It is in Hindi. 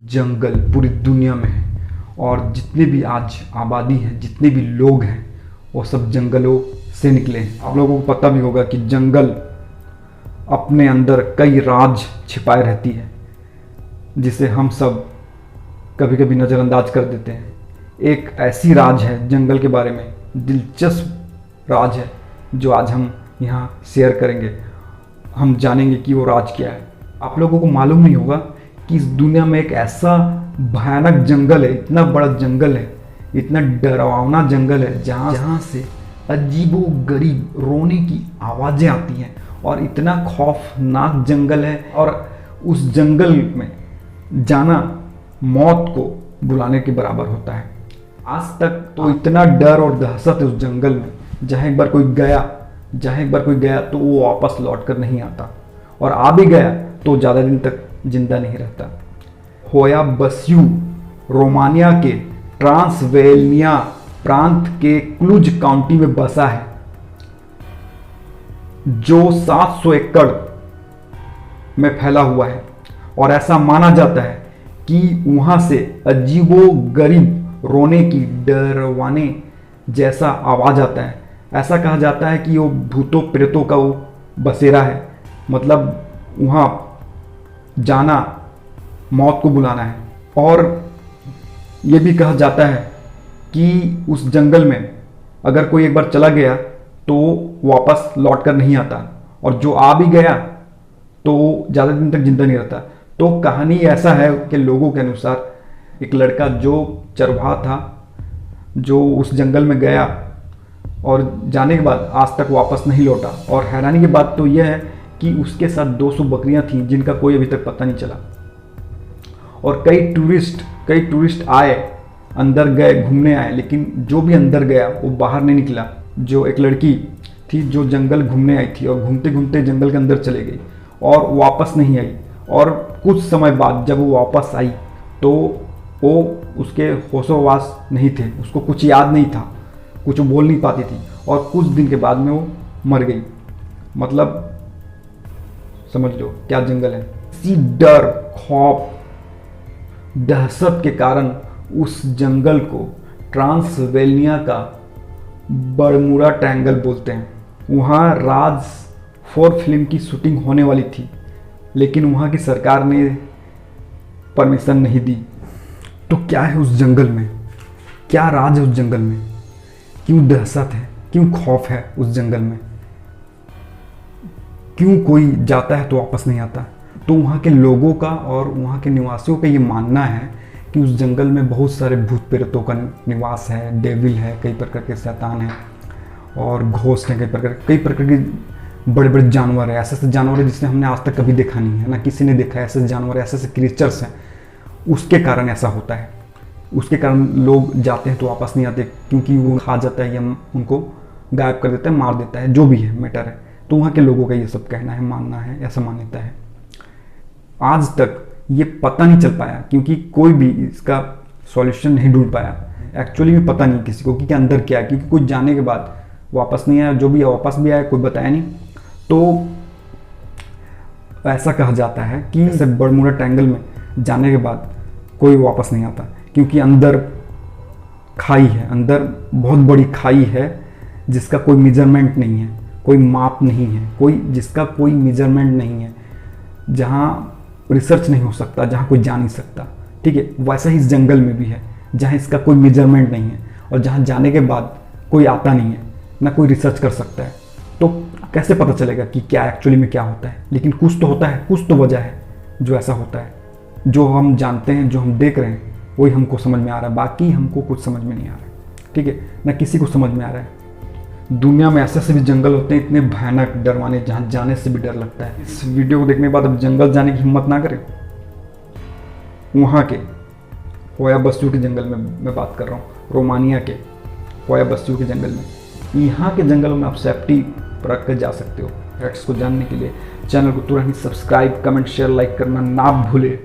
जंगल पूरी दुनिया में है और जितने भी आज आबादी है, जितने भी लोग हैं, वो सब जंगलों से निकले हैं। आप लोगों को पता भी होगा कि जंगल अपने अंदर कई राज छिपाए रहती है, जिसे हम सब कभी कभी नज़रअंदाज कर देते हैं। एक ऐसी राज है जंगल के बारे में, दिलचस्प राज है, जो आज हम यहाँ शेयर करेंगे। हम जानेंगे कि वो राज क्या है। आप लोगों को मालूम नहीं होगा कि इस दुनिया में एक ऐसा भयानक जंगल है, इतना बड़ा जंगल है, इतना डरावना जंगल है, जहाँ से अजीबोगरीब रोने की आवाज़ें आती हैं। और इतना खौफनाक जंगल है, और उस जंगल में जाना मौत को बुलाने के बराबर होता है। आज तक तो इतना डर और दहशत है उस जंगल में, जहाँ एक बार कोई गया तो वो वापस लौट कर नहीं आता, और आ भी गया तो ज़्यादा दिन तक जिंदा नहीं रहता। होया बस्यू रोमानिया के ट्रांसवेल्निया प्रांत के क्लूज काउंटी में बसा है, जो 700 एकड़ में फैला हुआ है। और ऐसा माना जाता है कि वहां से अजीबोगरीब रोने की डरवाने जैसा आवाज आता है। ऐसा कहा जाता है कि वो भूतों प्रेतों का वो बसेरा है, मतलब वहाँ जाना मौत को बुलाना है। और ये भी कहा जाता है कि उस जंगल में अगर कोई एक बार चला गया तो वापस लौट कर नहीं आता, और जो आ भी गया तो ज़्यादा दिन तक जिंदा नहीं रहता। तो कहानी ऐसा है कि लोगों के अनुसार एक लड़का जो चरवाहा था, जो उस जंगल में गया और जाने के बाद आज तक वापस नहीं लौटा। और हैरानी की बात तो यह है कि उसके साथ 200 बकरियां थीं, जिनका कोई अभी तक पता नहीं चला। और कई टूरिस्ट आए, अंदर गए, घूमने आए, लेकिन जो भी अंदर गया वो बाहर नहीं निकला। जो एक लड़की थी जो जंगल घूमने आई थी और घूमते घूमते जंगल के अंदर चले गई और वापस नहीं आई। और कुछ समय बाद जब वो वापस आई तो वो उसके होशोवास नहीं थे, उसको कुछ याद नहीं था, कुछ बोल नहीं पाती थी, और कुछ दिन के बाद में वो मर गई। मतलब समझ लो क्या जंगल है। इसी डर, खौफ, दहशत के कारण उस जंगल को ट्रांसवेल्निया का बरमूडा ट्रायंगल बोलते हैं। वहाँ राज 4 फिल्म की शूटिंग होने वाली थी, लेकिन वहाँ की सरकार ने परमिशन नहीं दी। तो क्या है उस जंगल में, क्या राज है उस जंगल में, क्यों दहशत है, क्यों खौफ है उस जंगल में, क्यों कोई जाता है तो वापस नहीं आता? तो वहाँ के लोगों का और वहाँ के निवासियों का ये मानना है कि उस जंगल में बहुत सारे भूत प्रेतों का निवास है, डेविल है, कई प्रकार के शैतान हैं, और घोस्ट हैं, कई प्रकार के बड़े बड़े जानवर हैं। ऐसे जानवर है जिसने हमने आज तक कभी देखा नहीं है, ना किसी ने देखा है। ऐसे जानवर, ऐसे क्रिएचर्स हैं। उसके कारण ऐसा होता है, उसके कारण लोग जाते हैं तो वापस नहीं आते, क्योंकि वो खा जाता है या उनको गायब कर देता है, मार देता है, जो भी है मैटर है। तो वहाँ के लोगों का ये सब कहना है, मानना है, ऐसा मान्यता है। आज तक ये पता नहीं चल पाया, क्योंकि कोई भी इसका सॉल्यूशन नहीं ढूंढ पाया। एक्चुअली में पता नहीं किसी को कि अंदर क्या है, क्योंकि कोई जाने के बाद वापस नहीं आया, जो भी वापस भी आया कोई बताया नहीं। तो ऐसा कहा जाता है कि ऐसे बरमूडा ट्रायंगल में जाने के बाद कोई वापस नहीं आता, क्योंकि अंदर खाई है, अंदर बहुत बड़ी खाई है, जिसका कोई मेजरमेंट नहीं है, कोई माप नहीं है, जिसका कोई मेजरमेंट नहीं है, जहाँ रिसर्च नहीं हो सकता, जहाँ कोई जा नहीं सकता। ठीक है, वैसा ही इस जंगल में भी है, जहाँ इसका कोई मेजरमेंट नहीं है, और जहाँ जाने के बाद कोई आता नहीं है, ना कोई रिसर्च कर सकता है। तो कैसे पता चलेगा कि क्या एक्चुअली में क्या होता है? लेकिन कुछ तो होता है, कुछ तो वजह है जो ऐसा होता है। जो हम जानते हैं, जो हम देख रहे हैं, वही हमको समझ में आ रहा है, बाकी हमको कुछ समझ में नहीं आ रहा है। ठीक है, ना किसी को समझ में आ रहा है। दुनिया में ऐसे भी जंगल होते हैं इतने भयानक, डरवाने, जहाँ जाने से भी डर लगता है। इस वीडियो को देखने के बाद अब जंगल जाने की हिम्मत ना करें। वहाँ के होया बस्यू के जंगल में मैं बात कर रहा हूँ, रोमानिया के होया बस्यू के जंगल में। यहाँ के जंगलों में आप सेफ्टी रख कर जा सकते हो। फैक्ट्स को जानने के लिए चैनल को तुरंत ही सब्सक्राइब, कमेंट, शेयर, लाइक करना ना भूले।